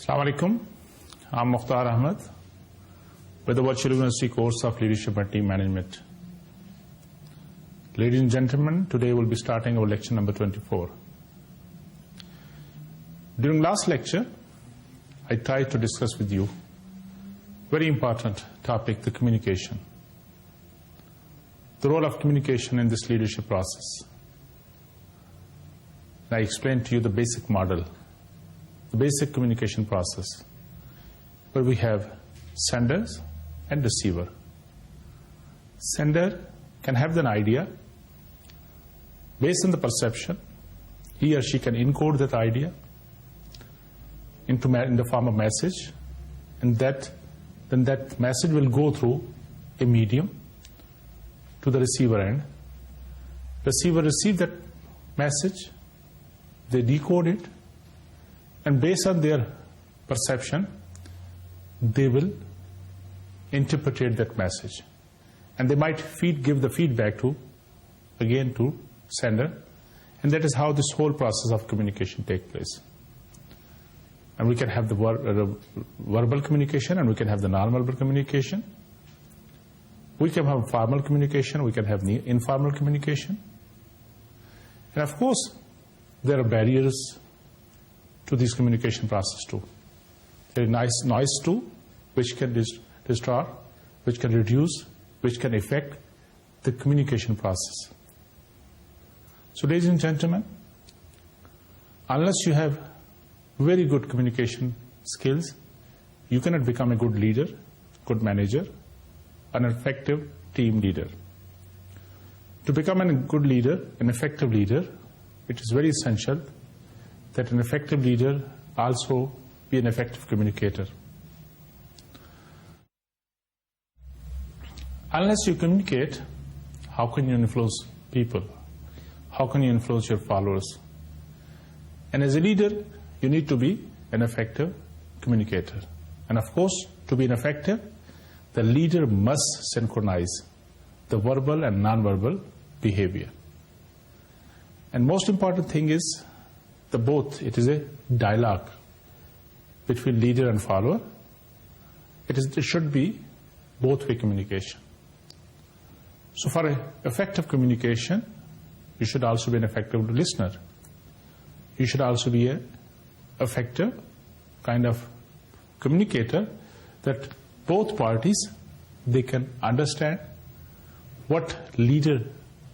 Assalamu alaikum. I'm Mukhtar Ahmed with the Virtual University course of Leadership and Team Management. Ladies and gentlemen, today we'll be starting our lecture number 24. During last lecture, I tried to discuss with you very important topic, the communication. The role of communication in this leadership process. I explained to you the basic model, the basic communication process, where we have senders and receiver. Sender can have an idea. Based on the perception, he or she can encode that idea in the form of message, and then that message will go through a medium to the receiver end. Receiver receive that message, they decode it, and based on their perception, they will interpret that message. And they might give the feedback to sender, and that is how this whole process of communication takes place. And we can have the verbal communication, and we can have the non-verbal communication. We can have formal communication, we can have informal communication. And of course, there are barriers to this communication process too. There is noise too, which can distort, which can reduce, which can affect the communication process. So ladies and gentlemen, unless you have very good communication skills, you cannot become a good leader, good manager, an effective team leader. To become a good leader, an effective leader, it is very essential that an effective leader also be an effective communicator. Unless you communicate, how can you influence people? How can you influence your followers? And as a leader, you need to be an effective communicator. And of course, to be an effective, the leader must synchronize the verbal and non-verbal behavior. And most important thing is it is a dialogue between leader and follower. It should be both-way communication. So for effective communication, you should also be an effective listener. You should also be an effective kind of communicator that both parties, they can understand what leader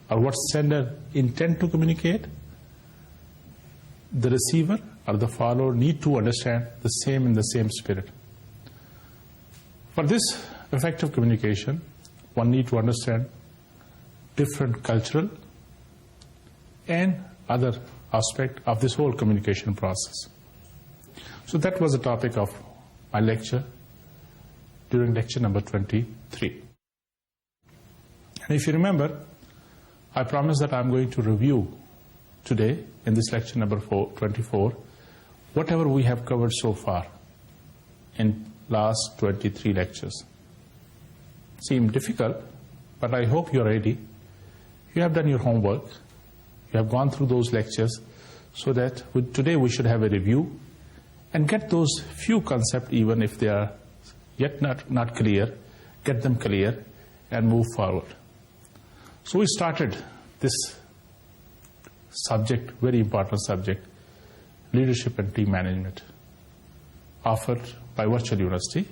or what sender intend to communicate. The receiver or the follower need to understand the same in the same spirit. For this effective communication, one need to understand different cultural and other aspect of this whole communication process. So that was the topic of my lecture during lecture number 23. And if you remember, I promised that I'm going to review today in this lecture number 24 whatever we have covered so far in last 23 lectures. Seemed difficult, but I hope you're ready. You have done your homework. You have gone through those lectures, so that today we should have a review and get those few concepts, even if they are yet not clear, get them clear and move forward. So we started this subject, very important subject, leadership and team management, offered by Virtual University.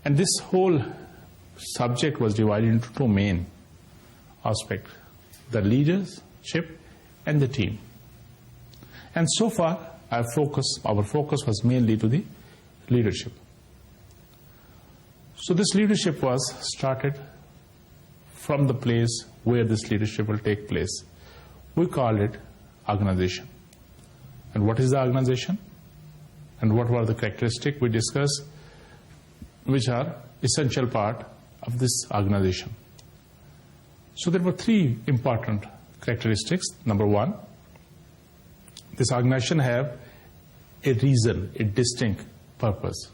And this whole subject was divided into two main aspects, the leadership and the team. And so far, our focus was mainly to the leadership. So this leadership was started from the place where this leadership will take place. We call it organization. And what is the organization? And what were the characteristics we discussed, which are essential part of this organization? So there were three important characteristics. Number one, this organization have a reason, a distinct purpose.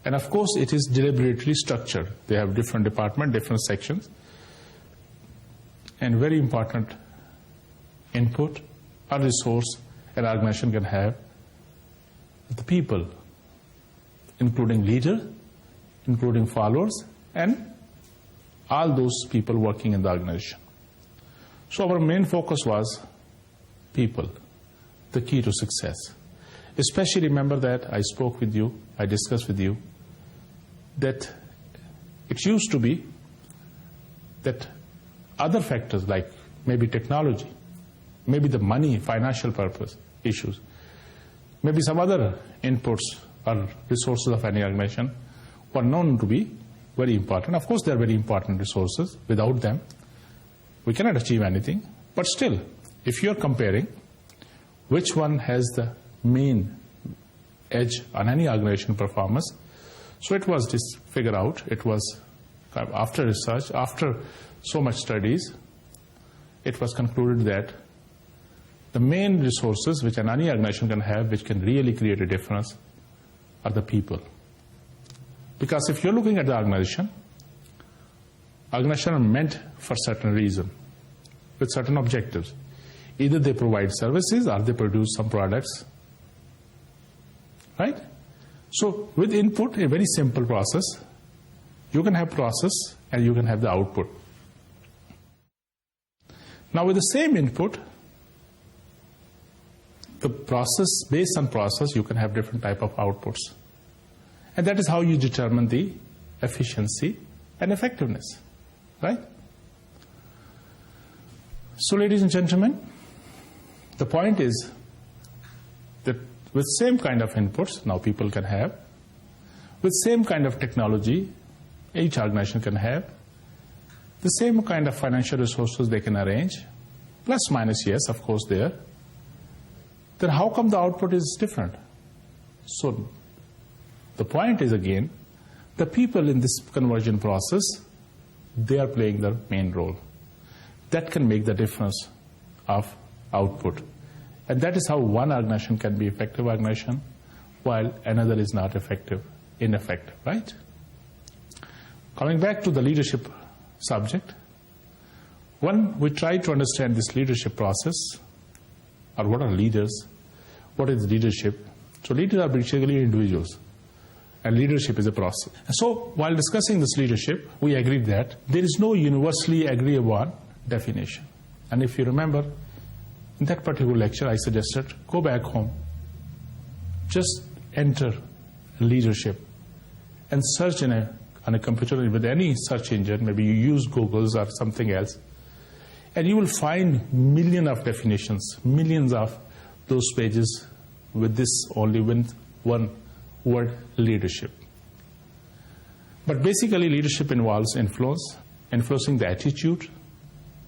And of course, it is deliberately structured. They have different departments, different sections. And very important input or resource an organization can have the people, including leader, including followers, and all those people working in the organization. So our main focus was people, the key to success. Especially remember that I spoke with you, I discussed with you, that it used to be that other factors like maybe technology, maybe the money, financial purpose issues, maybe some other inputs or resources of any organization were known to be very important. Of course, they are very important resources. Without them, we cannot achieve anything. But still, if you are comparing which one has the main edge on any organization performance, so it was just figured out. It was after research, after so much studies, it was concluded that the main resources which any organization can have, which can really create a difference, are the people. Because if you're looking at the organization are meant for certain reason, with certain objectives. Either they provide services or they produce some products. Right? So with input, a very simple process, you can have process and you can have the output. Now with the same input, the process, based on process, you can have different type of outputs. And that is how you determine the efficiency and effectiveness. Right? So ladies and gentlemen, the point is that with same kind of inputs now people can have, with same kind of technology each organization can have, the same kind of financial resources they can arrange, plus minus, yes, of course there, then how come the output is different? So the point is again, the people in this conversion process, they are playing the main role. That can make the difference of output. And that is how one organization can be effective organization, while another is not effective, ineffective, right? Coming back to the leadership subject, when we try to understand this leadership process, or what are leaders, what is leadership? So leaders are basically individuals, and leadership is a process. And so while discussing this leadership, we agreed that there is no universally agreed upon definition. And if you remember, in that particular lecture, I suggested go back home, just enter leadership, and search on a computer with any search engine. Maybe you use Google's or something else, and you will find millions of definitions, millions of those pages with this only one word, leadership. But basically, leadership involves influence, influencing the attitude,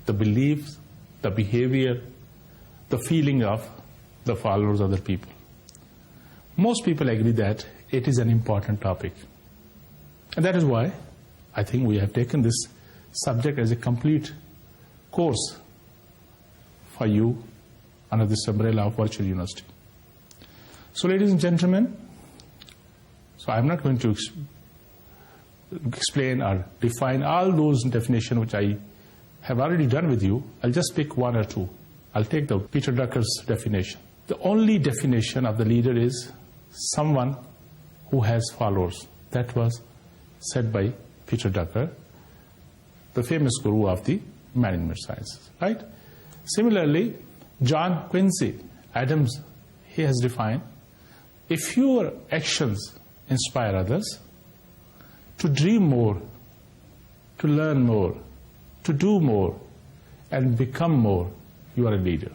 the beliefs, the behavior, the feeling of the followers of the people. Most people agree that it is an important topic. And that is why I think we have taken this subject as a complete course for you under this umbrella of virtual university. So ladies and gentlemen, so I'm not going to explain or define all those definitions which I have already done with you. I'll just pick one or two. I'll take the Peter Drucker's definition. The only definition of the leader is someone who has followers. That was said by Peter Drucker, the famous guru of the management sciences. Right? Similarly, John Quincy Adams, he has defined, if your actions inspire others to dream more, to learn more, to do more, and become more, you are a leader.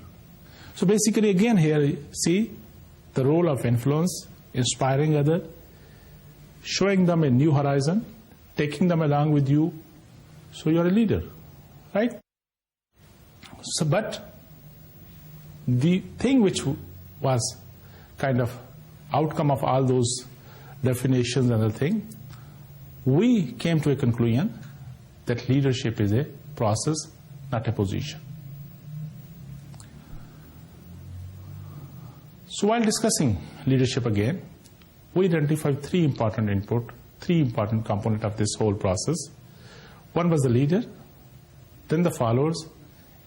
So basically, again here, see the role of influence, inspiring others, showing them a new horizon, taking them along with you, so you are a leader, right? So, but the thing which was kind of outcome of all those definitions and other thing, we came to a conclusion that leadership is a process, not a position. So while discussing leadership again, we identified three important components of this whole process. One was the leader, then the followers,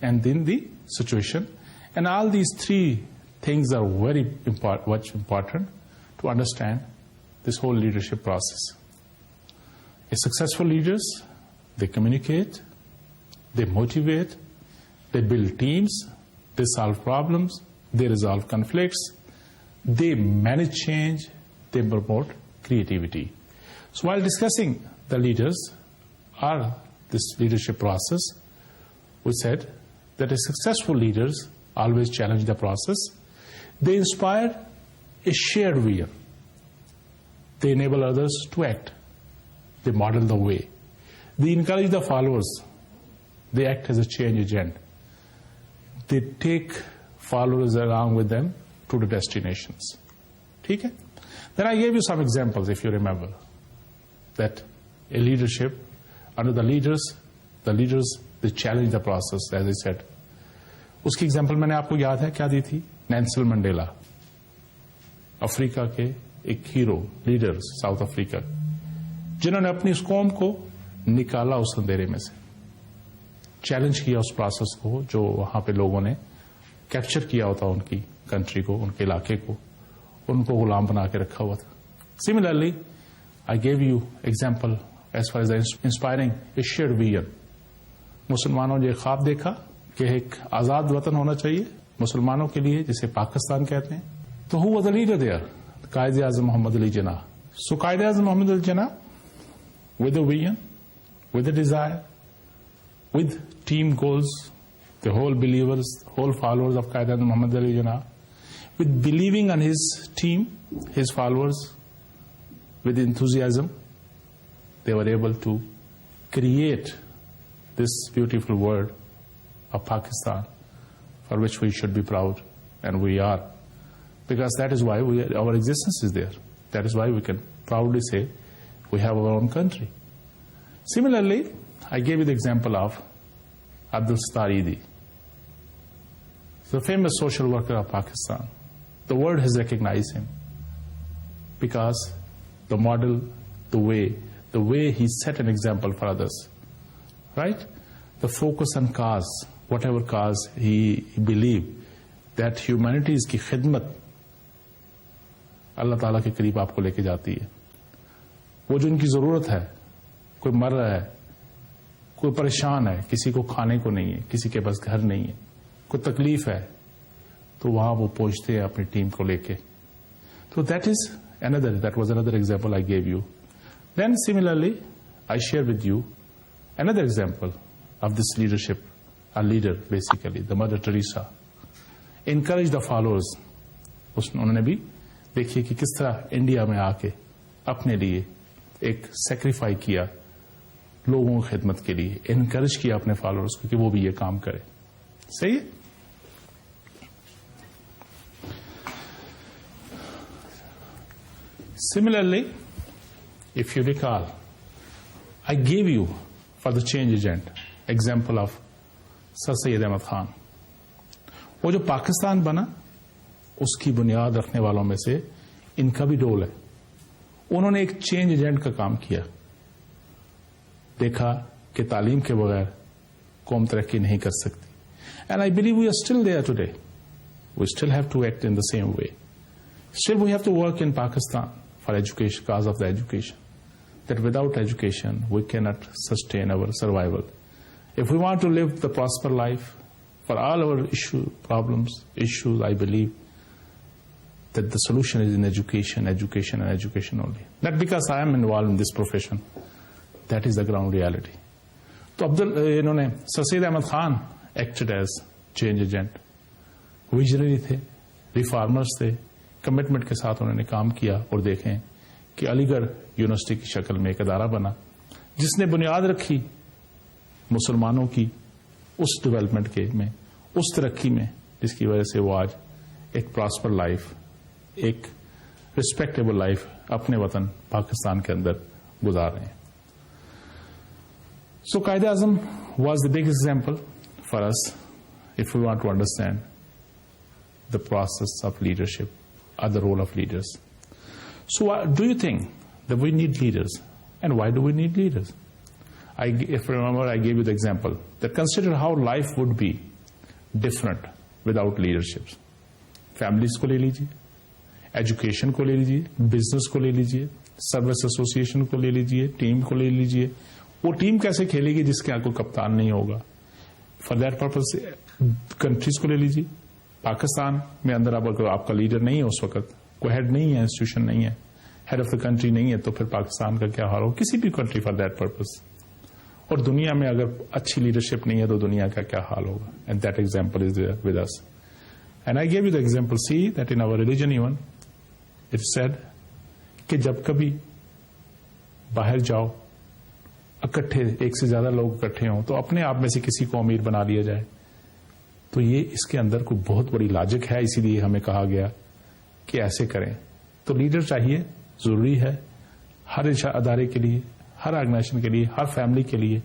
and then the situation. And all these three things are very much important to understand this whole leadership process. Successful leaders, they communicate, they motivate, they build teams, they solve problems, they resolve conflicts, they manage change, they promote creativity. So while discussing the leaders or this leadership process, we said that successful leaders always challenge the process. They inspire a shared vision. They enable others to act. They model the way. They encourage the followers. They act as a change agent. They take followers along with them to the destinations. Okay? Then I gave you some examples, if you remember, that a leadership, under the leaders, they challenge the process, as I said. उसकी example मैंने आपको याद है क्या दी थी? Nelson Mandela, Africa के एक hero, leader, south Africa, जिन्होंने अपनी उस कौम को निकाला उस अंधेरे में से, चैलेंज किया उस प्रोसेस को जो वहां पे लोगों ने कैप्चर किया होता, उनकी कंट्री को, उनके इलाके को, उनको गुलाम बना के रखा हुआ था. Similarly I gave you example as far as inspiring a shared vision. मुसलमानों ने ख्वाब देखा कि एक आजाद वतन होना चाहिए मुसलमानों के लिए, जिसे पाकिस्तान कहते हैं. तो who was the leader there? Quaide Azam Mohammad Ali Jinnah. सो कायदे Azam Mohammad Ali Jinnah, with a vision, with a desire, with team goals, the whole believers, whole followers of Qaeda Muhammad Ali Jinnah, with believing on his team, his followers, with enthusiasm, they were able to create this beautiful world of Pakistan, for which we should be proud, and we are, because that is why our existence is there. That is why we can proudly say we have our own country. Similarly, I gave you the example of Abdul Sattar Eidi, the famous social worker of Pakistan. The world has recognized him because the model, the way he set an example for others, right? The focus on cause, whatever cause he believed, that humanity's की खिदमत अल्लाह ताला के करीब आपको लेके जाती है. वो जो उनकी जरूरत है, कोई मर रहा है, कोई परेशान है, किसी को खाने को नहीं है, किसी के पास घर नहीं है, कोई तकलीफ है, तो वहां वो पहुंचते हैं अपनी टीम को लेके. तो that was another example I gave you. Then similarly, I share with you another example of this leadership, a leader basically, the Mother Teresa. Encourage the followers. उन्होंने भी देखिए कि किस तरह इंडिया में आके अपने लिए एक सेक्रीफाई किया, लोगों की खिदमत के लिए, एनकरेज किया अपने फॉलोअर्स को कि वो भी ये काम करे. सही है? Similarly, if you recall, I gave you for the change agent example of Sir Syed Ahmad Khan. वो जो पाकिस्तान बना, उसकी बुनियाद रखने वालों में से इनका भी रोल है. उन्होंने एक चेंज एजेंट का काम किया. देखा कि तालीम के बगैर कौम तरक्की नहीं कर सकती. And I believe we are still there today. We still have to act in the same way. Still we have to work in Pakistan for education, cause of the education. That without education, we cannot sustain our survival. If we want to live the prosper life, for all our issues, I believe that the solution is in education and education only. Not because I am involved in this profession. That is the ground reality. So Sir Syed Ahmad Khan acted as change agent. Visionary थे, reformers थे, commitment के साथ उन्होंने काम किया. और देखें कि अलीगढ़ यूनिवर्सिटी की शक्ल में एक अदारा बना जिसने बुनियाद रखी मुसलमानों की उस डेवलपमेंट में, उस तरक्की में, जिसकी वजह से वो आज एक प्रॉस्पर लाइफ, एक रिस्पेक्टेबल लाइफ अपने वतन पाकिस्तान के अंदर गुजार रहे हैं. So Qaeda-Azam was the big example for us if we want to understand the process of leadership or the role of leaders. So do you think that we need leaders? And why do we need leaders? If you remember, I gave you the example that consider how life would be different without leaderships. Families को ले लीजिए. Education को ले लीजिए, business को ले लीजिए, service association को ले लीजिए, टीम को ले लीजिए. वो टीम कैसे खेलेगी जिसके यहाँ कोई कप्तान नहीं होगा? फॉर दैट पर्पज कंट्रीज को ले लीजिए. पाकिस्तान में अंदर अगर आपका लीडर नहीं है, उस वक्त कोई हेड नहीं है, इंस्टीट्यूशन नहीं है, हेड ऑफ द कंट्री नहीं है, तो फिर पाकिस्तान का क्या हाल हो? किसी भी कंट्री फॉर दैट पर्पज. और दुनिया में अगर अच्छी लीडरशिप नहीं है तो दुनिया का क्या हाल होगा? And that example is there with us. And I give you the example. See that in our religion even it said कि जब कभी बाहर जाओ, इकट्ठे एक से ज्यादा लोग इकट्ठे हों, तो अपने आप में से किसी को अमीर बना लिया जाए. तो ये इसके अंदर कोई बहुत बड़ी लॉजिक है, इसीलिए हमें कहा गया कि ऐसे करें. तो लीडर चाहिए, जरूरी है हर अदारे के लिए, हर ऑर्गेनाइजेशन के लिए, हर फैमिली के लिए,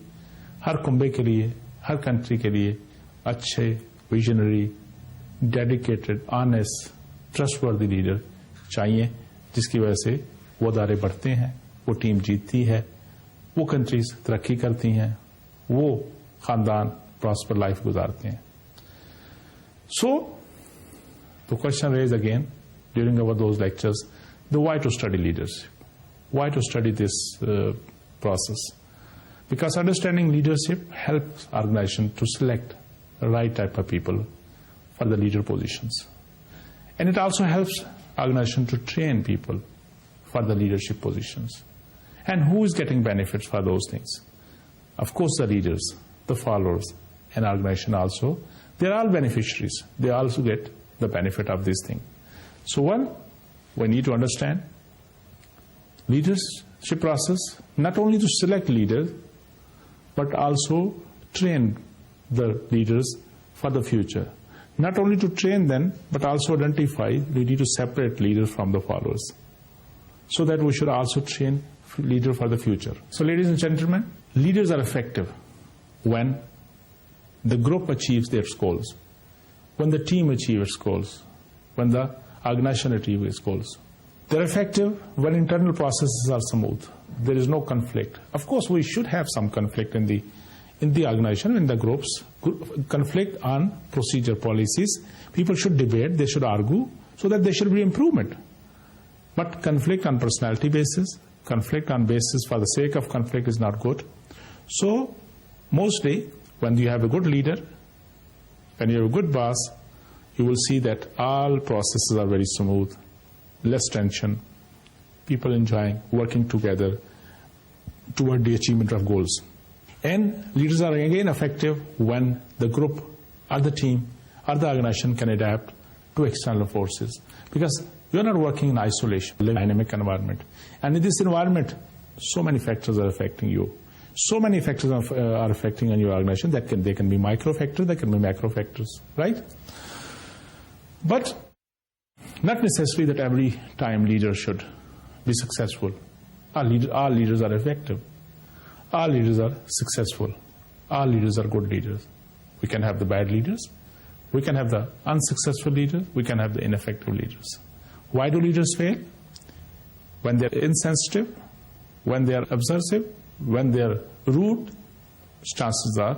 हर कुंबे के लिए, हर कंट्री के लिए अच्छे, visionary, dedicated, honest, trustworthy leader चाहिए, जिसकी वजह से वो अदारे बढ़ते हैं, वो टीम जीतती है, वो कंट्रीज तरक्की करती हैं, वो खानदान प्रॉस्पर लाइफ गुजारते हैं. So the question raise again during our those lectures, the why to study leadership, why to study this process? Because understanding leadership helps organization to select the right type of people for the leader positions. And it also helps organization to train people for the leadership positions. And who is getting benefits for those things? Of course, the leaders, the followers, and organization also. They're all beneficiaries. They also get the benefit of this thing. So one, we need to understand leadership process, not only to select leaders, but also train the leaders for the future. Not only to train them, but also identify, we need to separate leaders from the followers. So that we should also train leaders for the future. So ladies and gentlemen, leaders are effective when the group achieves their goals, when the team achieves its goals, when the organization achieves its goals. They're effective when internal processes are smooth. There is no conflict. Of course, we should have some conflict in the organization, in the groups, conflict on procedure policies. People should debate, they should argue, so that there should be improvement. But conflict on personality basis, conflict on basis for the sake of conflict is not good. So, mostly, when you have a good leader, when you have a good boss, you will see that all processes are very smooth, less tension, people enjoying working together toward the achievement of goals. And leaders are again effective when the group or the team or the organization can adapt to external forces. Because you're not working in isolation, in a dynamic environment. And in this environment, so many factors are affecting you. So many factors are affecting on your organization. They can be micro factors, they can be macro factors, right? But not necessarily that every time leaders should be successful. All leaders are effective. All leaders are successful. All leaders are good leaders. We can have the bad leaders. We can have the unsuccessful leaders. We can have the ineffective leaders. Why do leaders fail? When they're insensitive, when they're obsessive, when they're rude, chances are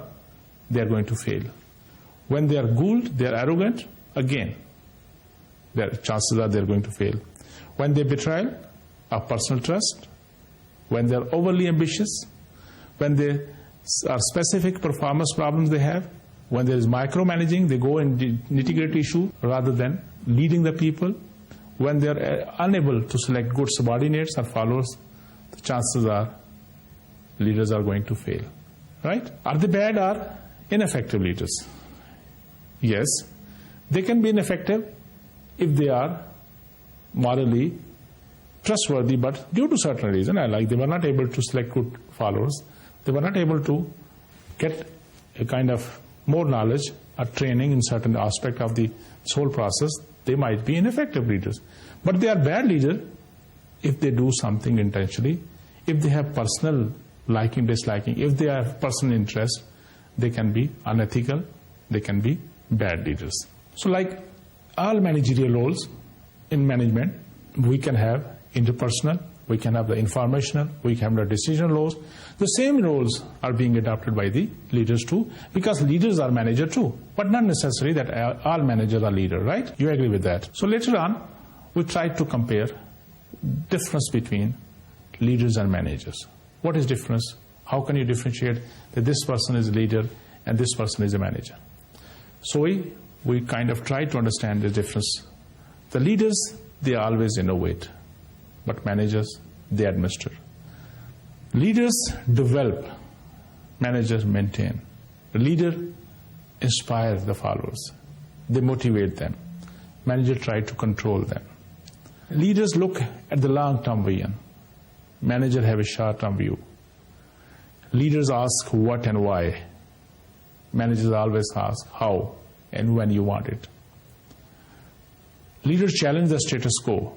they're going to fail. When they're guled, they're arrogant, again, chances are they're going to fail. When they betray our personal trust, when they're overly ambitious, when there are specific performance problems they have, when there is micromanaging, they go in nitty-gritty issue rather than leading the people, when they're unable to select good subordinates or followers, the chances are leaders are going to fail. Right? Are they bad or ineffective leaders? Yes, they can be ineffective if they are morally trustworthy, but due to certain reason, they were not able to select good followers, they were not able to get a kind of more knowledge or training in certain aspect of the whole process, they might be ineffective leaders. But they are bad leaders if they do something intentionally, if they have personal liking, disliking, if they have personal interest, they can be unethical, they can be bad leaders. So like all managerial roles in management, we can have interpersonal, we can have the informational, we can have the decision roles. The same roles are being adopted by the leaders too, because leaders are managers too, but not necessarily that all managers are leaders, right? You agree with that? So later on, we tried to compare difference between leaders and managers. What is difference? How can you differentiate that this person is a leader and this person is a manager? So we kind of try to understand the difference. The leaders, they always innovate, but managers, they administer. Leaders develop, managers maintain. The leader inspires the followers. They motivate them. Manager try to control them. Leaders look at the long-term vision. Manager have a short-term view. Leaders ask what and why. Managers always ask how and when you want it. Leaders challenge the status quo.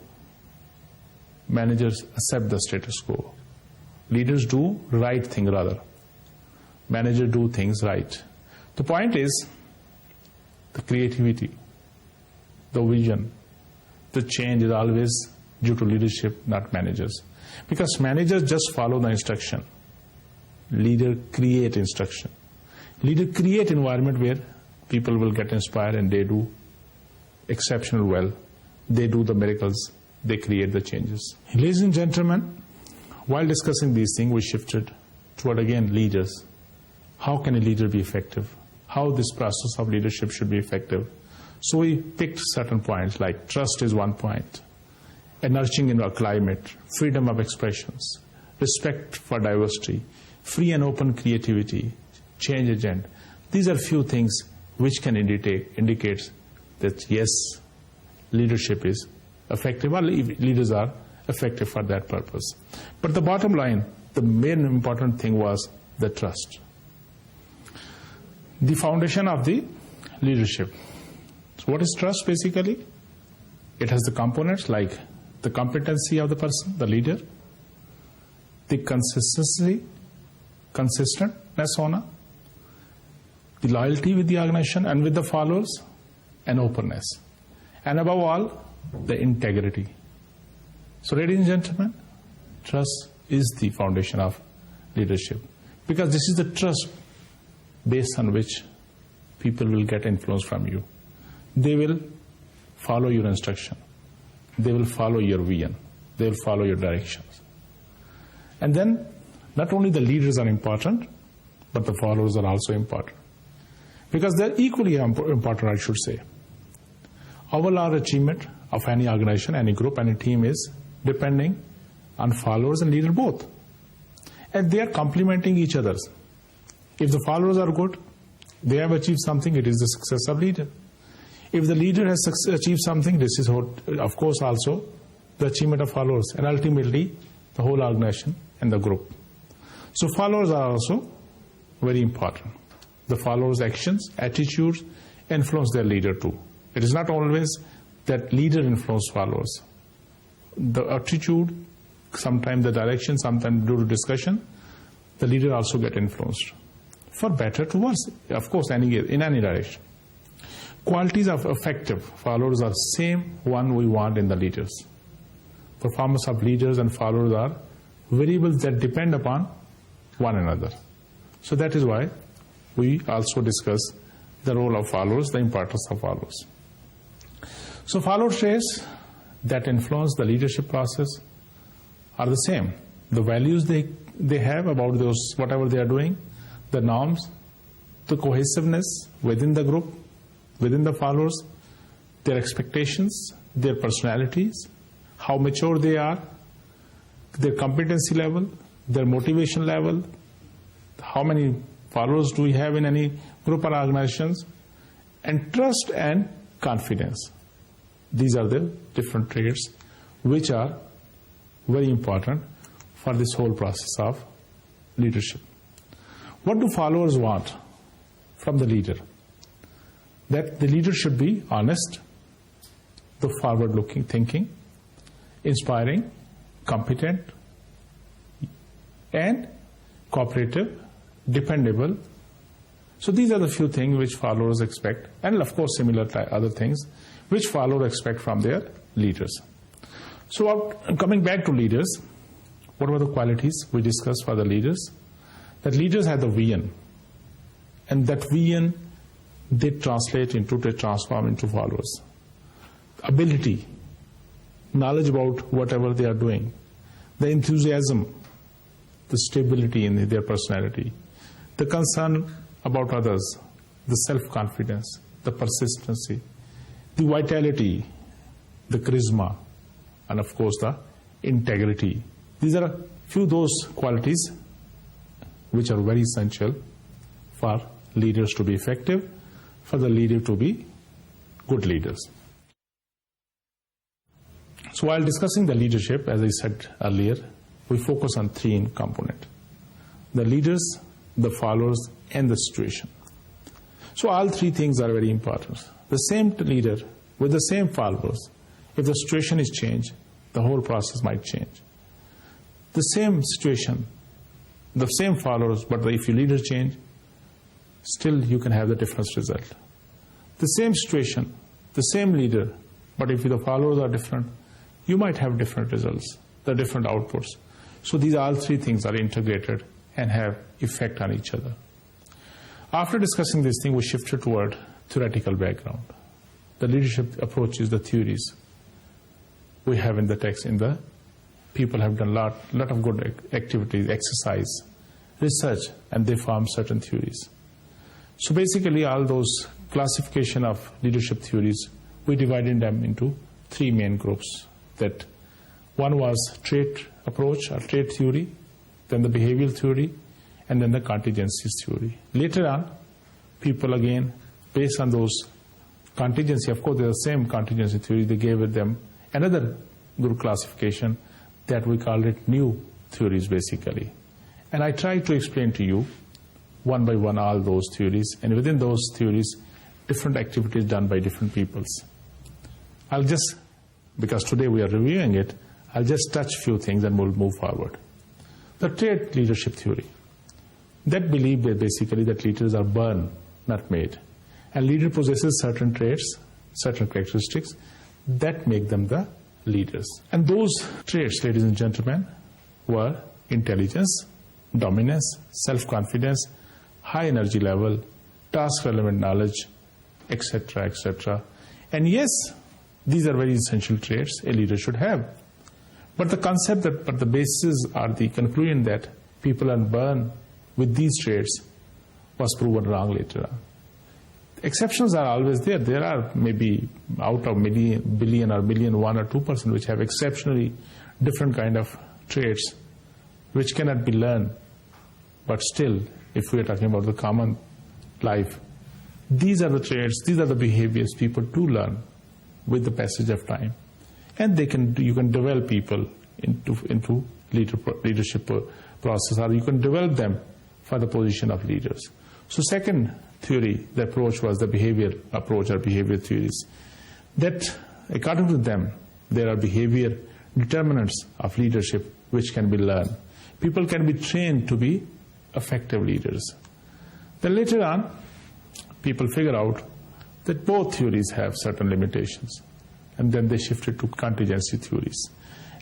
Managers accept the status quo. Leaders do right thing rather. Managers do things right. The point is the creativity, the vision, the change is always due to leadership, not managers. Because managers just follow the instruction. Leader create instruction. Leader create environment where people will get inspired and they do exceptional well. They do the miracles. They create the changes. Ladies and gentlemen, while discussing these things, we shifted toward again leaders. How can a leader be effective? How this process of leadership should be effective? So we picked certain points like trust is one point, a nurturing in our climate, freedom of expressions, respect for diversity, free and open creativity, change agent. These are few things which can indicate that yes, leadership is effective, or leaders are effective for that purpose. But the bottom line, the main important thing was the trust. The foundation of the leadership. So what is trust basically? It has the components like the competency of the person, the leader, the consistency, consistentness honor, the loyalty with the organization and with the followers, and openness. And above all, the integrity. So ladies and gentlemen, trust is the foundation of leadership. Because this is the trust based on which people will get influence from you. They will follow your instruction. They will follow your vision. They will follow your directions. And then, not only the leaders are important, but the followers are also important. Because they're equally important, I should say. Overall achievement of any organization, any group, any team is depending on followers and leaders both. And they are complementing each other. If the followers are good, they have achieved something, it is the success of leader. If the leader has achieved something, this is, of course, also the achievement of followers, and ultimately the whole organization and the group. So followers are also very important. The followers' actions, attitudes influence their leader too. It is not always that leader influences followers. The attitude, sometimes the direction, sometimes due to discussion, the leader also get influenced. For better, to worse, of course, in any direction. Qualities of effective followers are same one we want in the leaders. Performance of leaders and followers are variables that depend upon one another. So that is why we also discuss the role of followers, the importance of followers. So follower traits that influence the leadership process are the same. The values they have about those whatever they are doing, the norms, the cohesiveness within the group, within the followers, their expectations, their personalities, how mature they are, their competency level, their motivation level, how many followers do we have in any group or organizations, and trust and confidence. These are the different traits which are very important for this whole process of leadership. What do followers want from the leader? That the leader should be honest, the forward-looking thinking, inspiring, competent, and cooperative, dependable. So these are the few things which followers expect, and of course similar other things which followers expect from their leaders. So coming back to leaders, what were the qualities we discussed for the leaders? That leaders have the vision, and that vision they transform into followers. Ability knowledge about whatever they are doing, the enthusiasm, the stability in their personality, the concern about others, the self-confidence, the persistency, the vitality, the charisma, and of course the integrity. These are a few of those qualities which are very essential for leaders to be effective, for the leader to be good leaders. So while discussing the leadership, as I said earlier, we focus on three components: the leaders, the followers, and the situation. So all three things are very important. The same leader with the same followers, if the situation is changed, the whole process might change. The same situation, the same followers, but if your leader change, still you can have the different result. The same situation, the same leader, but if the followers are different, you might have different results, the different outputs. So these all three things are integrated and have effect on each other. After discussing this thing, we shifted toward theoretical background. The leadership approaches, the theories we have in the text, people have done lot of good activities, exercise, research, and they form certain theories. So basically all those classification of leadership theories, we divided them into three main groups. That one was trait approach or trait theory, then the behavioral theory, and then the contingency theory. Later on, people again, based on those contingency, of course they're the same contingency theory, they gave them another group classification that we call it new theories basically. And I try to explain to you one by one all those theories, and within those theories, different activities done by different peoples. I'll just, because today we are reviewing it, I'll just touch a few things and we'll move forward. The trait leadership theory, that belief that basically that leaders are born, not made. And leader possesses certain traits, certain characteristics that make them the leaders. And those traits, ladies and gentlemen, were intelligence, dominance, self-confidence, high energy level, task-relevant knowledge, etc., etc. And yes, these are very essential traits a leader should have. But the concept but the basis or the conclusion that people are born with these traits was proven wrong later on. Exceptions are always there. There are maybe out of billion or million 1 or 2% which have exceptionally different kind of traits which cannot be learned. But still, if we are talking about the common life, these are the traits, these are the behaviors people do learn with the passage of time. And you can develop people into leadership process, or you can develop them for the position of leaders. So second theory, the approach was the behavior approach or behavior theories. That according to them, there are behavior determinants of leadership which can be learned. People can be trained to be effective leaders. Then later on, people figure out that both theories have certain limitations. And then they shifted to contingency theories.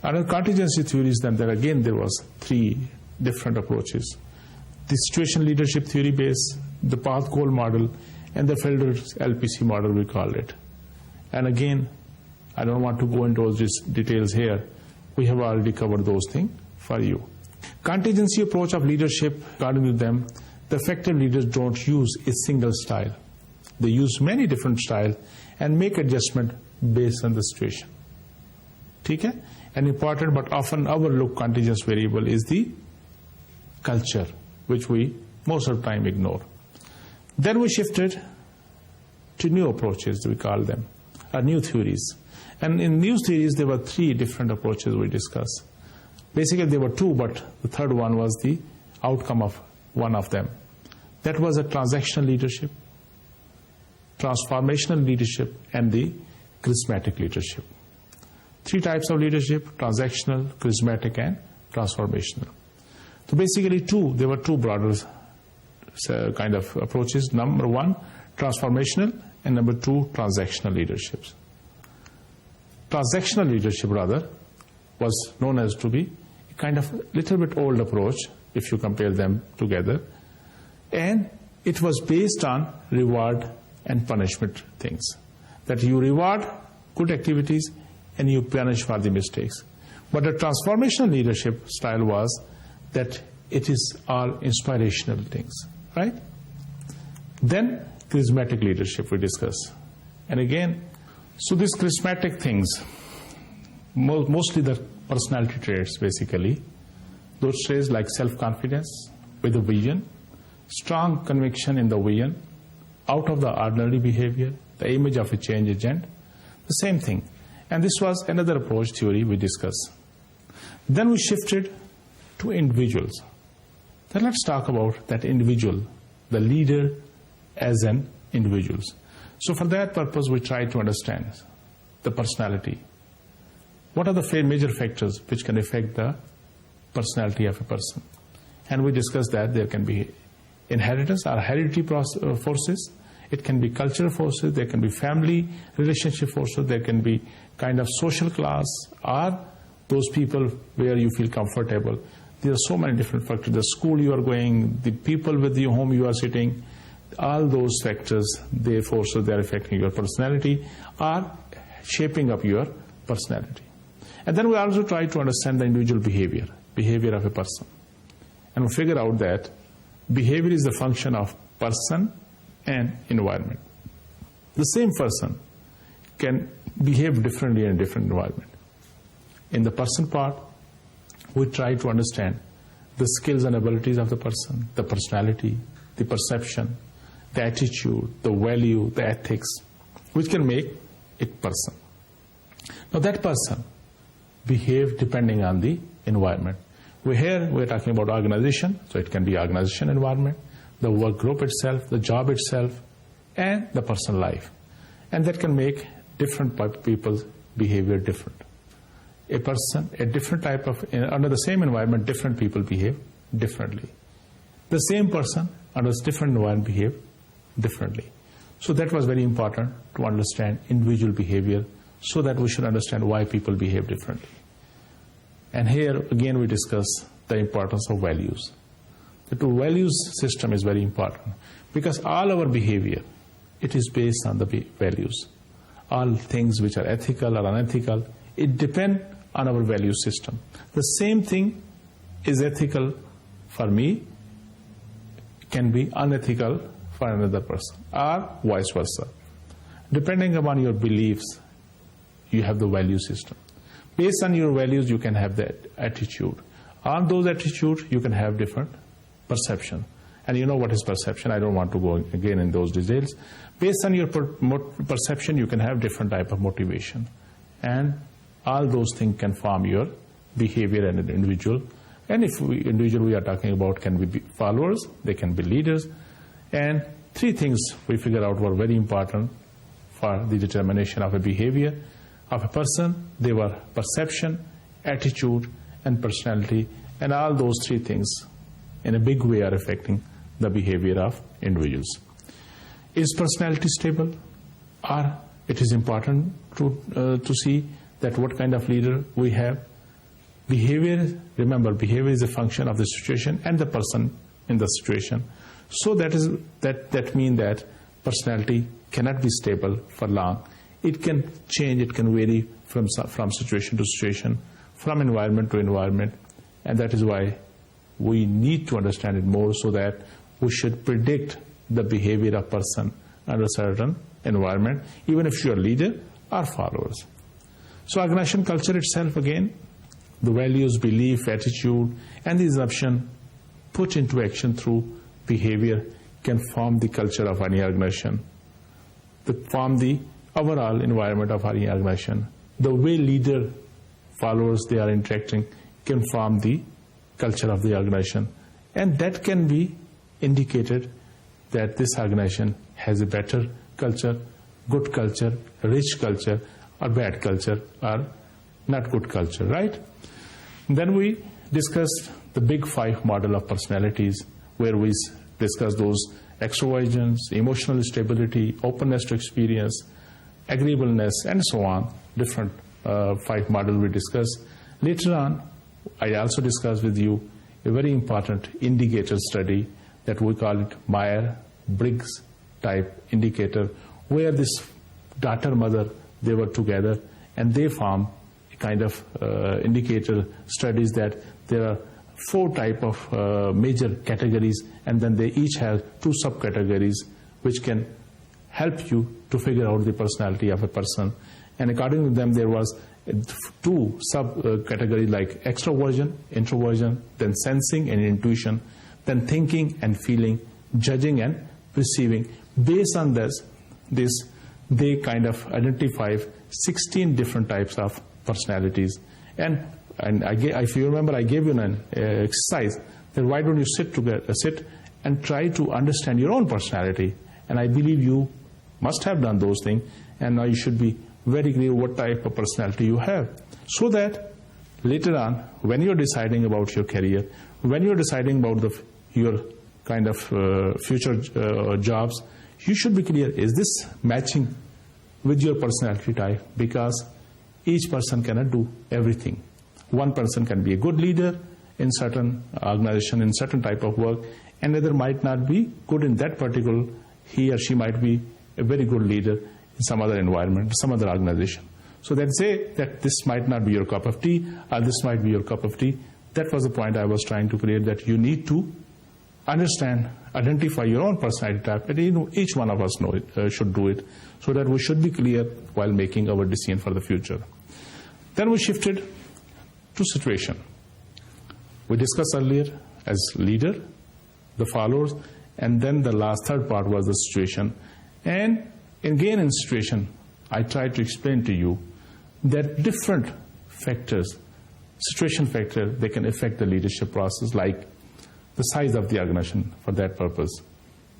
And in contingency theories, then there was three different approaches. The situational leadership theory base, the path goal model, and the Felder's LPC model, we call it. And again, I don't want to go into all these details here. We have already covered those things for you. Contingency approach of leadership, according to them, the effective leaders don't use a single style. They use many different styles and make adjustment based on the situation. Okay? An important but often overlooked contingent variable is the culture, which we most of the time ignore. Then we shifted to new approaches, we call them, or new theories. And in new theories, there were three different approaches we discussed. Basically, there were two, but the third one was the outcome of one of them. That was a transactional leadership, transformational leadership, and the charismatic leadership. Three types of leadership: transactional, charismatic, and transformational. So basically there were two broader kind of approaches. Number one, transformational, and number two, transactional leaderships. Transactional leadership, rather, was known as to be a kind of little bit old approach if you compare them together. And it was based on reward and punishment things. That you reward good activities and you punish for the mistakes. But the transformational leadership style was that it is all inspirational things, right? Then charismatic leadership we discuss. And again, so these charismatic things, mostly the personality traits basically, those traits like self-confidence with a vision, strong conviction in the vision, out of the ordinary behavior, the image of a change agent, the same thing. And this was another approach theory we discussed. Then we shifted to individuals. Then let's talk about that individual, the leader as an individual. So for that purpose, we try to understand the personality. What are the major factors which can affect the personality of a person? And we discussed that there can be inheritance or hereditary forces, it can be cultural forces, there can be family relationship forces, there can be kind of social class, or those people where you feel comfortable. There are so many different factors. The school you are going, the people with whom you are sitting, all those factors, they forces, they are affecting your personality, are shaping up your personality. And then we also try to understand the individual behavior of a person. And we figure out that behavior is the function of person and environment. The same person can behave differently in a different environment. In the person part, we try to understand the skills and abilities of the person, the personality, the perception, the attitude, the value, the ethics, which can make it person. Now that person behaves depending on the environment. We're talking about organization, so it can be organization environment, the work group itself, the job itself, and the personal life. And that can make different people's behavior different. A person, a different type of, under the same environment, different people behave differently. The same person under different environment behave differently. So that was very important to understand individual behavior so that we should understand why people behave differently. And here again we discuss the importance of values. The two values system is very important because all our behavior, it is based on the values. All things which are ethical or unethical, it depends on our value system. The same thing is ethical for me, can be unethical for another person, or vice versa. Depending upon your beliefs, you have the value system. Based on your values, you can have that attitude. On those attitudes, you can have different perception. And you know what is perception. I don't want to go again in those details. Based on your perception, you can have different type of motivation. And all those things can form your behavior as an individual. And if individual we are talking about can be followers, they can be leaders. And three things we figure out were very important for the determination of a behavior of a person. They were perception, attitude, and personality. And all those three things in a big way are affecting the behavior of individuals. Is personality stable? Or it is important to see that what kind of leader we have. Behavior, remember, behavior is a function of the situation and the person in the situation. So that means that personality cannot be stable for long. It can change, it can vary from situation to situation, from environment to environment, and that is why we need to understand it more so that we should predict the behavior of person under a certain environment, even if you are leader or followers. So organization culture itself, again, the values, belief, attitude, and the assumption put into action through behavior can form the culture of any organization, form the overall environment of any organization. The way leader, followers, they are interacting can form the culture of the organization. And that can be indicated that this organization has a better culture, good culture, rich culture, or bad culture, or not good culture, right? Then we discussed the big 5 model of personalities, where we discussed those extroversions, emotional stability, openness to experience, agreeableness, and so on. Different 5 models we discussed. Later on, I also discussed with you a very important indicator study that we call it Myers-Briggs type indicator, where this daughter mother, they were together and they found a kind of indicator studies that there are 4 type of major categories, and then they each have 2 subcategories which can help you to figure out the personality of a person. And according to them, there was 2 subcategories like extroversion, introversion, then sensing and intuition, then thinking and feeling, judging and perceiving. Based on this they kind of identify 16 different types of personalities. And if you remember, I gave you an exercise that why don't you sit and try to understand your own personality. And I believe you must have done those things, and now you should be very clear what type of personality you have, so that later on, when you're deciding about your career, when you're deciding about your kind of future jobs, you should be clear, is this matching with your personality type? Because each person cannot do everything. One person can be a good leader in certain organization, in certain type of work, another might not be good in that particular. He or she might be a very good leader in some other environment, some other organization. So let's say that this might not be your cup of tea, or this might be your cup of tea. That was the point I was trying to create, that you need to understand, identify your own personality type, and each one of us should do it, so that we should be clear while making our decision for the future. Then we shifted to situation. We discussed earlier as leader, the followers, and then the third part was the situation. And again in situation, I tried to explain to you that different factors, situation factors, they can affect the leadership process, like the size of the organization for that purpose,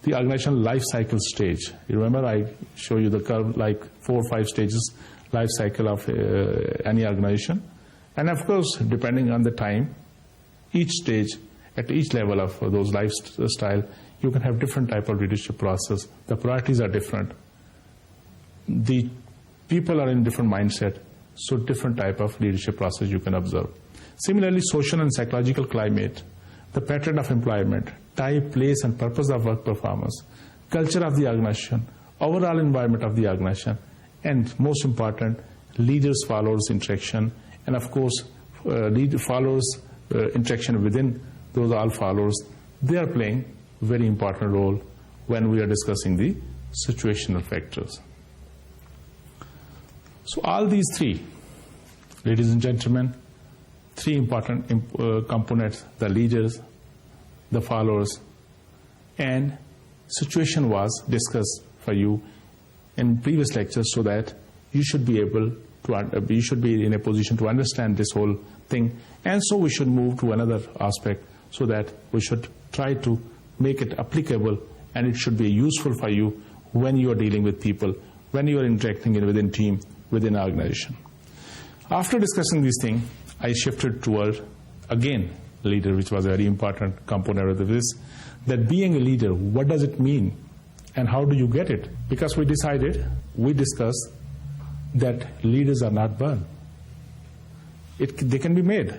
the organization life cycle stage. You remember I show you the curve, like 4 or 5 stages life cycle of any organization. And of course, depending on the time, each stage, at each level of those lifestyle, you can have different type of leadership process. The priorities are different. The people are in different mindset, so different type of leadership process you can observe. Similarly, social and psychological climate, the pattern of employment, type, place and purpose of work performance, culture of the organization, overall environment of the organization, and most important, leaders, followers interaction, and of course, followers interaction within those all followers. They are playing a very important role when we are discussing the situational factors. So all these 3, ladies and gentlemen, 3 important components, the leaders, the followers, and situation was discussed for you in previous lectures, so that you should be able to, you should be in a position to understand this whole thing. And so we should move to another aspect, so that we should try to make it applicable, and it should be useful for you when you are dealing with people, when you are interacting within team, within organization. After discussing these things, I shifted toward, again, leader, which was a very important component of this, that being a leader, what does it mean and how do you get it? Because we discussed that leaders are not born. They can be made.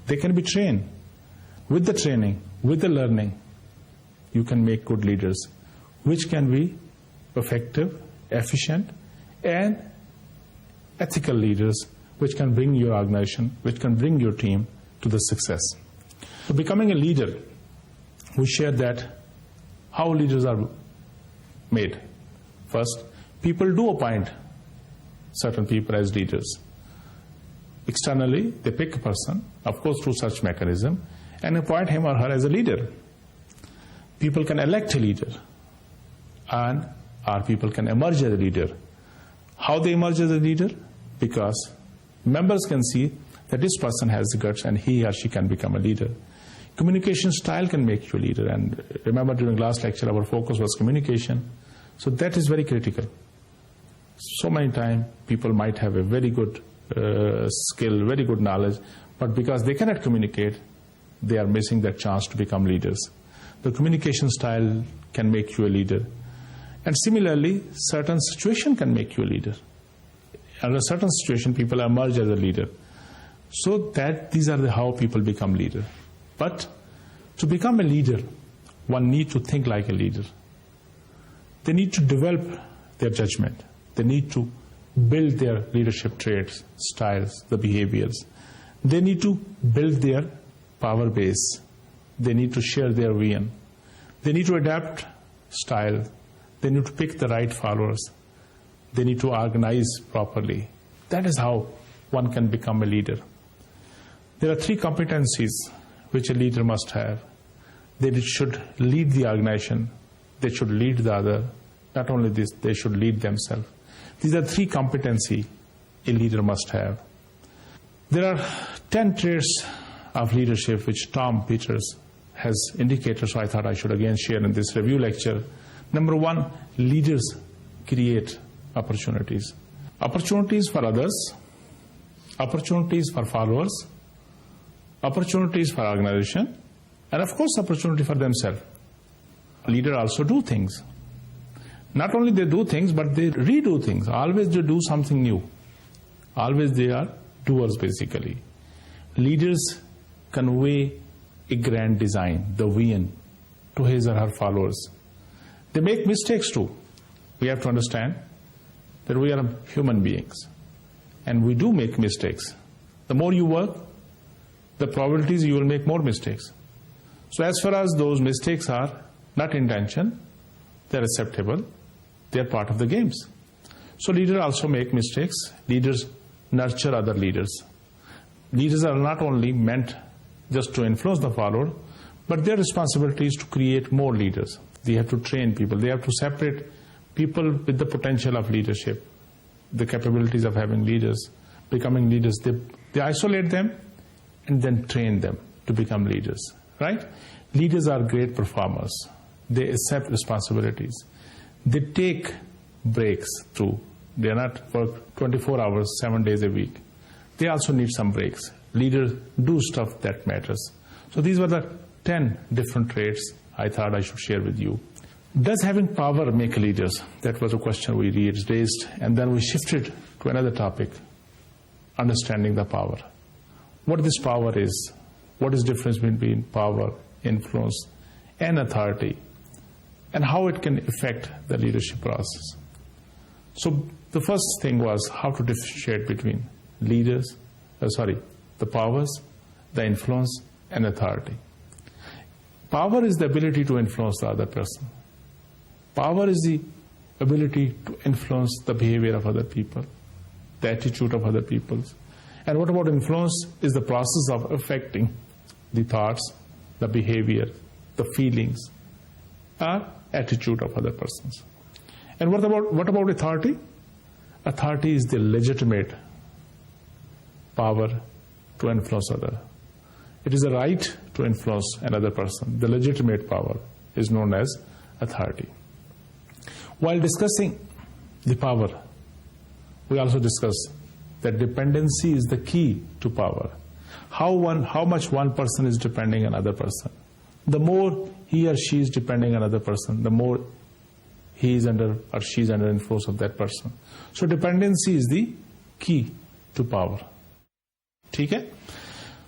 They can be trained. With the training, with the learning, you can make good leaders, which can be effective, efficient, and ethical leaders, which can bring your organization, which can bring your team to the success. So becoming a leader, we shared that how leaders are made. First, people do appoint certain people as leaders. Externally, they pick a person, of course through such mechanism, and appoint him or her as a leader. People can elect a leader, and our people can emerge as a leader. How they emerge as a leader? Because members can see that this person has the guts and he or she can become a leader. Communication style can make you a leader, and remember during last lecture our focus was communication. So that is very critical. So many times people might have a very good skill, very good knowledge, but because they cannot communicate, they are missing that chance to become leaders. The communication style can make you a leader. And similarly, certain situation can make you a leader. Under a certain situation, people emerge as a leader. So that these are how people become leader. But to become a leader, one needs to think like a leader. They need to develop their judgment. They need to build their leadership traits, styles, the behaviors. They need to build their power base. They need to share their vision. They need to adapt style. They need to pick the right followers. They need to organize properly. That is how one can become a leader. There are 3 competencies which a leader must have. They should lead the organization. They should lead the other. Not only this, they should lead themselves. These are 3 competencies a leader must have. There are 10 traits of leadership which Tom Peters has indicated, so I thought I should again share in this review lecture. Number 1, leaders create opportunities. Opportunities for others, opportunities for followers, opportunities for organization, and of course opportunity for themselves. Leaders also do things. Not only they do things, but they redo things. Always they do something new. Always they are doers basically. Leaders convey a grand design, the vision, to his or her followers. They make mistakes too. We have to understand that we are human beings and we do make mistakes. The more you work, the probabilities you will make more mistakes. So as far as those mistakes are not intention, they are acceptable. They are part of the games. So leaders also make mistakes. Leaders nurture other leaders. Leaders are not only meant just to influence the follower, but their responsibility is to create more leaders. They have to train people. They have to separate people with the potential of leadership, the capabilities of having leaders, becoming leaders. They isolate them and then train them to become leaders, right? Leaders are great performers. They accept responsibilities. They take breaks too. They are not work 24 hours, 7 days a week. They also need some breaks. Leaders do stuff that matters. So these were the 10 different traits I thought I should share with you. Does having power make leaders? That was a question we raised, and then we shifted to another topic, understanding the power. What this power is, what is the difference between power, influence, and authority, and how it can affect the leadership process. So the first thing was how to differentiate between the powers, the influence, and authority. Power is the ability to influence the other person. Power is the ability to influence the behavior of other people, the attitude of other people. And what about influence is the process of affecting the thoughts, the behavior, the feelings, or attitude of other persons. And what about authority? Authority is the legitimate power to influence others. It is a right to influence another person. The legitimate power is known as authority. While discussing the power, we also discussed that dependency is the key to power. How much one person is depending on another person. The more he or she is depending on another person, the more he is under or she is under influence of that person. So dependency is the key to power. Okay?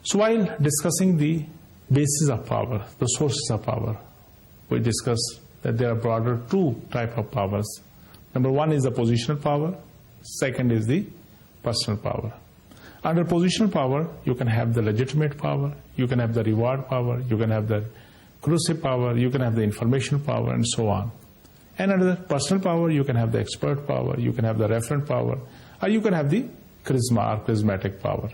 So while discussing the basis of power, the sources of power, we discussed that there are broader 2 types of powers. Number 1 is the positional power. Second is the personal power. Under positional power, you can have the legitimate power, you can have the reward power, you can have the corrosive power, you can have the information power, and so on. And under the personal power, you can have the expert power, you can have the referent power, or you can have the charisma or charismatic power.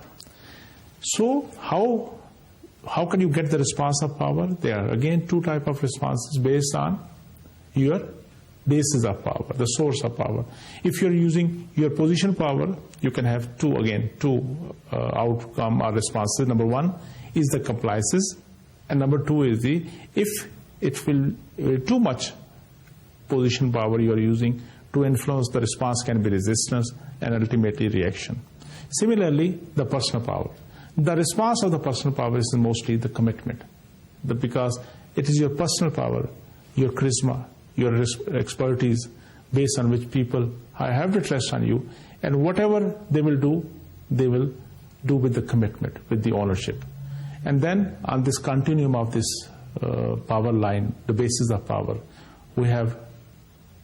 So how can you get the response of power? There are again 2 types of responses based on your basis of power, the source of power. If you're using your position power, you can have two outcome or responses. Number 1 is the compliances, and number 2 is the if it will too much position power you are using to influence, the response can be resistance and ultimately reaction. Similarly, the personal power. The response of the personal power is mostly the commitment, because it is your personal power, your charisma, your expertise, based on which people have the trust on you, and whatever they will do with the commitment, with the ownership. And then on this continuum of this power line, the basis of power, we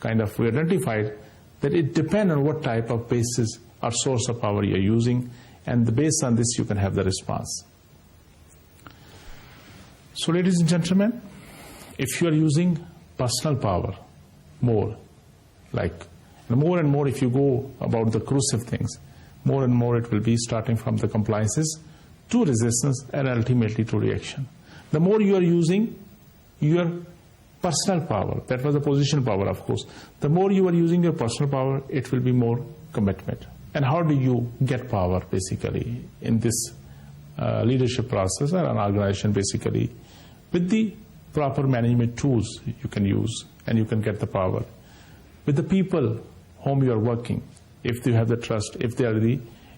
identified that it depends on what type of basis or source of power you're using, and based on this you can have the response. So ladies and gentlemen, if you are using personal power more, like more and more if you go about the corrosive things, more and more it will be starting from the compliances to resistance and ultimately to reaction. The more you are using your personal power, that was the position power of course, the more you are using your personal power, it will be more commitment. And how do you get power basically in this leadership process or an organization basically? With the proper management tools you can use and you can get the power. With the people whom you are working, if you have the trust, if they are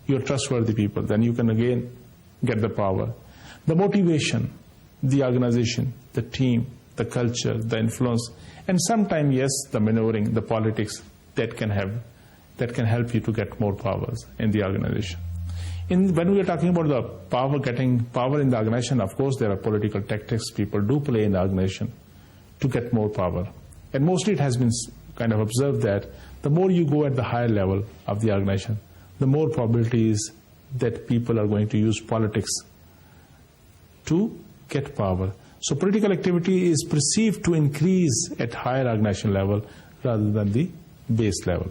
your trustworthy people, then you can again get the power. The motivation, the organization, the team, the culture, the influence, and sometimes, yes, the maneuvering, the politics that can help you to get more powers in the organization. When we are talking about the power, getting power in the organization, of course, there are political tactics people do play in the organization to get more power. And mostly it has been kind of observed that the more you go at the higher level of the organization, the more probability is that people are going to use politics to get power. So political activity is perceived to increase at higher organization level rather than the base level.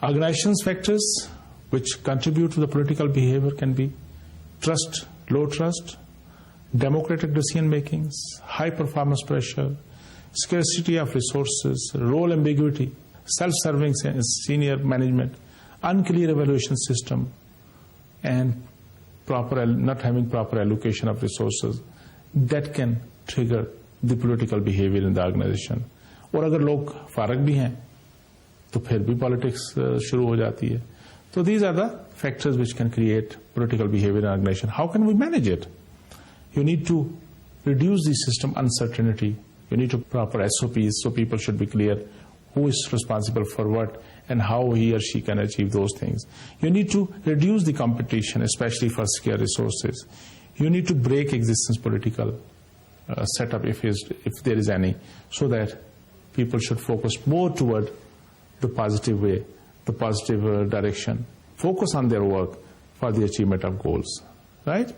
Organizations factors which contribute to the political behavior can be trust, low trust, democratic decision makings, high performance pressure, scarcity of resources, role ambiguity, self-serving senior management, unclear evaluation system, and not having proper allocation of resources that can trigger the political behavior in the organization. और अगर लोग फारग भी हैं तो फिर भी politics शुरू हो जाती है. So these are the factors which can create political behavior in an organization. How can we manage it? You need to reduce the system uncertainty. You need to proper SOPs, so people should be clear who is responsible for what and how he or she can achieve those things. You need to reduce the competition, especially for scarce resources. You need to break existing political setup if there is any, so that people should focus more toward the positive way, the positive direction. Focus on their work for the achievement of goals, right?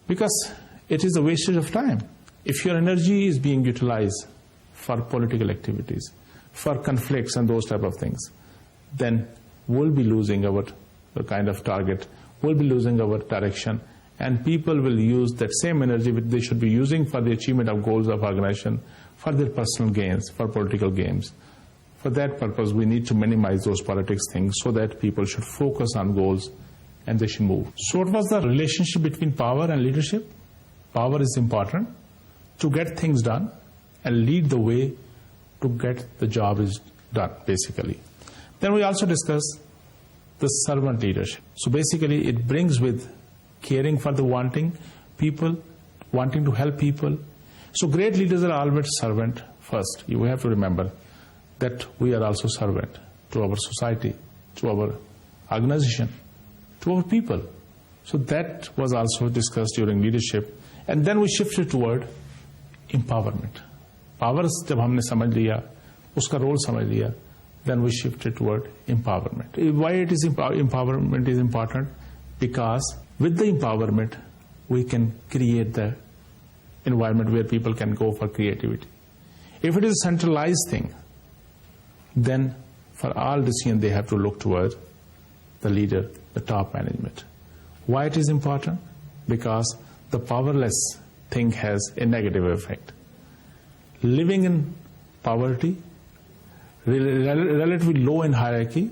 Because it is a wastage of time. If your energy is being utilized for political activities, for conflicts and those type of things, then we'll be losing our kind of target, we'll be losing our direction, and people will use that same energy which they should be using for the achievement of goals of organization, for their personal gains, for political gains. For that purpose, we need to minimize those politics things so that people should focus on goals and they should move. So what was the relationship between power and leadership? Power is important to get things done and lead the way to get the job is done, basically. Then we also discuss the servant leadership. So basically it brings with caring for the wanting people, wanting to help people. So great leaders are always servant first. You have to remember that we are also servant to our society, to our organization, to our people. So that was also discussed during leadership. And then we shifted toward empowerment. Power जब हमने समझ लिया, उसका role समझ लिया, then we shifted toward empowerment. Why it is empowerment is important? Because with the empowerment, we can create the environment where people can go for creativity. If it is a centralized thing, then for all decisions they have to look toward the leader, the top management. Why it is important? Because the powerless thing has a negative effect. Living in poverty, relatively low in hierarchy,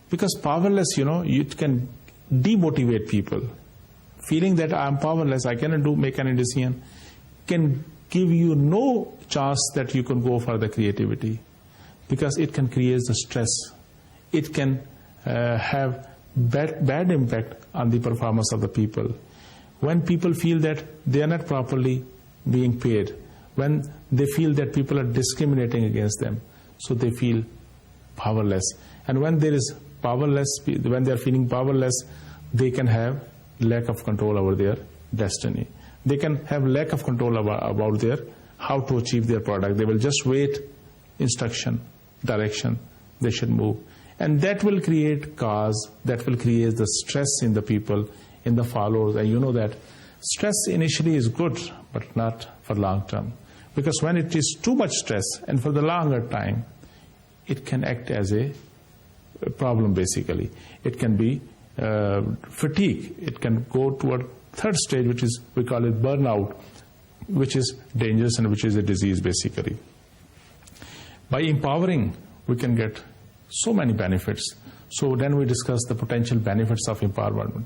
because powerless, it can demotivate people. Feeling that I am powerless, I cannot make any decision, can give you no chance that you can go for the creativity, because it can create the stress. It can have bad impact on the performance of the people. When people feel that they are not properly being paid, when they feel that people are discriminating against them, so they feel powerless. And when there is powerless, when they are feeling powerless, they can have lack of control over their destiny. They can have lack of control about how to achieve their product. They will just wait instruction, direction they should move. And that will create cause, that will create the stress in the people, in the followers. And you know that stress initially is good, but not for long term. Because when it is too much stress and for the longer time, it can act as a problem basically. It can be fatigue. It can go toward third stage, which is, we call it burnout, which is dangerous and which is a disease basically. By empowering, we can get so many benefits. So then we discuss the potential benefits of empowerment.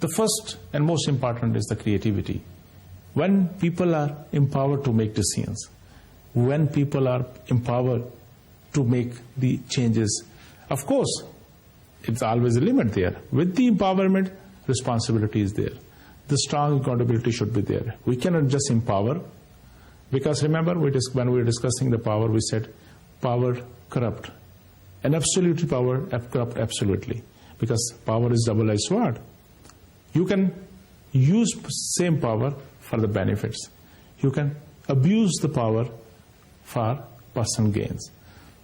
The first and most important is the creativity. When people are empowered to make decisions, when people are empowered to make the changes, of course, it's always a limit there. With the empowerment, responsibility is there. The strong accountability should be there. We cannot just empower, because remember, when we were discussing the power, we said power corrupt. And absolute power corrupt absolutely, because power is double-edged sword. You can use same power for the benefits. You can abuse the power for personal gains.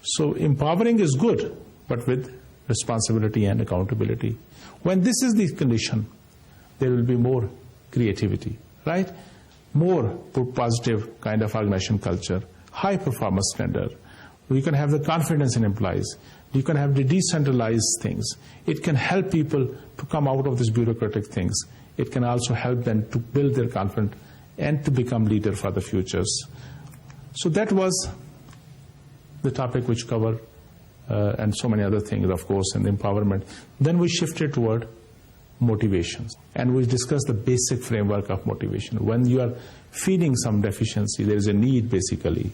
So empowering is good, but with responsibility and accountability. When this is the condition, there will be more creativity, right? More positive kind of organization culture, high performance standard. You can have the confidence in employees. You can have the decentralized things. It can help people to come out of these bureaucratic things. It can also help them to build their confidence and to become leader for the futures. So that was the topic which covered, and so many other things, of course, and empowerment. Then we shifted toward motivations, and we discussed the basic framework of motivation. When you are feeling some deficiency, there is a need basically.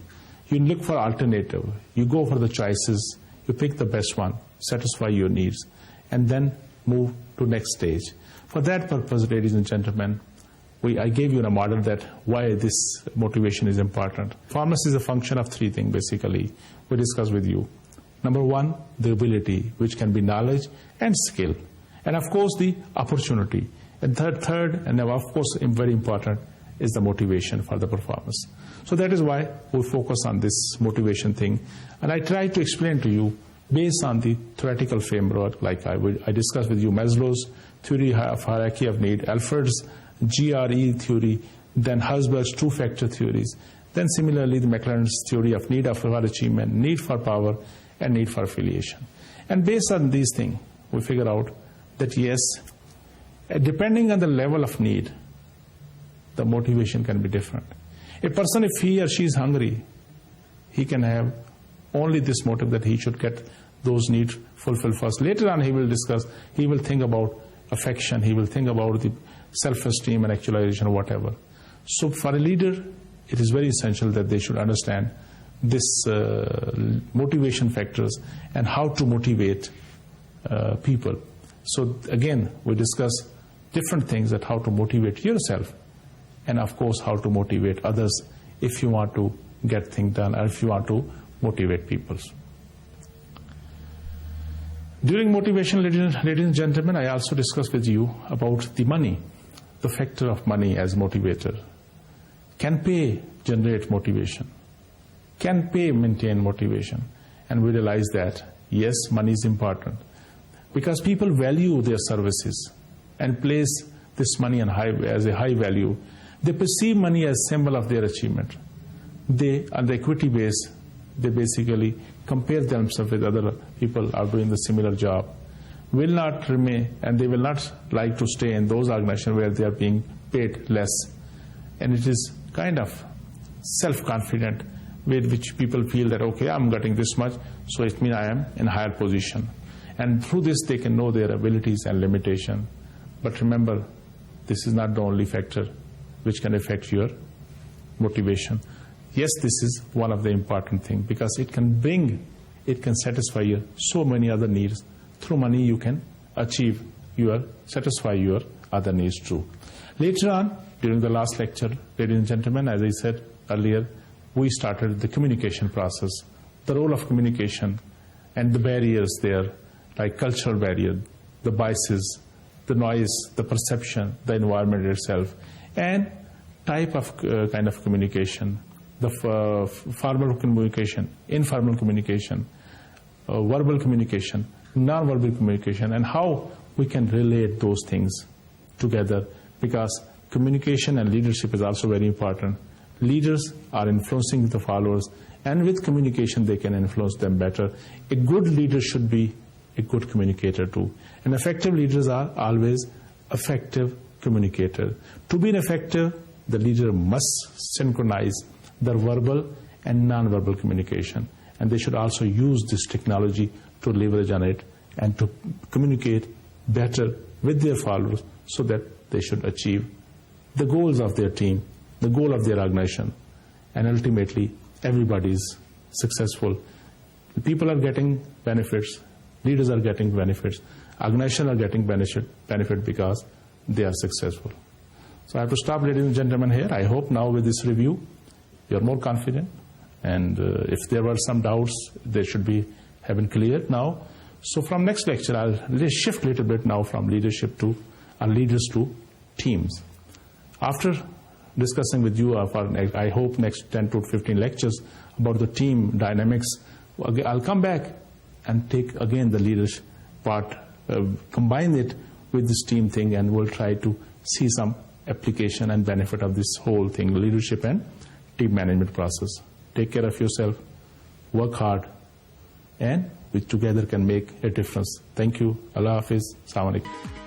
You look for alternative. You go for the choices. You pick the best one, satisfy your needs, and then move to next stage. For that purpose, ladies and gentlemen, I gave you a model that why this motivation is important. Performance is a function of three things basically we discussed with you. Number one, the ability, which can be knowledge and skill. And of course, the opportunity. And third, and of course, very important, is the motivation for the performance. So that is why we focus on this motivation thing. And I try to explain to you based on the theoretical framework, like I discussed with you Maslow's theory of hierarchy of need, Alfred's GRE theory, then Husband's two-factor theories, then similarly the McLaren's theory of need for achievement, need for power, and need for affiliation. And based on these things, we figure out that yes, depending on the level of need, the motivation can be different. A person, if he or she is hungry, he can have only this motive that he should get those needs fulfilled first. Later on, he will think about affection, he will think about the self-esteem and actualization or whatever. So for a leader, it is very essential that they should understand this motivation factors and how to motivate people. So again, we discuss different things that how to motivate yourself, and of course how to motivate others if you want to get things done or if you want to motivate people. During motivation, ladies and gentlemen, I also discussed with you about the money, the factor of money as motivator. Can pay generate motivation? Can pay maintain motivation? And we realize that yes, money is important because people value their services and place this money as a high value. They perceive money as symbol of their achievement. They, on the equity base, they basically compare themselves with other people who are doing the similar job, will not remain, and they will not like to stay in those organizations where they are being paid less. And it is kind of self-confident, with which people feel that, okay, I'm getting this much, so it means I am in a higher position. And through this, they can know their abilities and limitation. But remember, this is not the only factor which can affect your motivation. Yes, this is one of the important things because it can satisfy your so many other needs. Through money, you can satisfy your other needs too. Later on, during the last lecture, ladies and gentlemen, as I said earlier, we started the communication process, the role of communication and the barriers there, like cultural barrier, the biases, the noise, the perception, the environment itself, and type of kind of communication, the formal communication, informal communication, verbal communication, non-verbal communication, and how we can relate those things together, because communication and leadership is also very important. Leaders are influencing the followers, and with communication they can influence them better. A good leader should be a good communicator too. And effective leaders are always effective communicators. To be an effective, the leader must synchronize their verbal and non-verbal communication. And they should also use this technology to leverage on it and to communicate better with their followers so that they should achieve the goals of their team, the goal of their organization, and ultimately everybody is successful. People are getting benefits, leaders are getting benefits, organizations are getting benefit because they are successful. So I have to stop, ladies and gentlemen, here. I hope now with this review you are more confident, and if there were some doubts, they should be have been cleared now. So from next lecture, I'll shift a little bit now from leadership to leaders to teams. After discussing with you for, I hope, next 10 to 15 lectures about the team dynamics, I'll come back and take again the leadership part, combine it with this team thing, and we'll try to see some application and benefit of this whole thing, leadership and team management process. Take care of yourself, work hard, and we together can make a difference. Thank you. Allah Hafiz. Assalamu alaikum.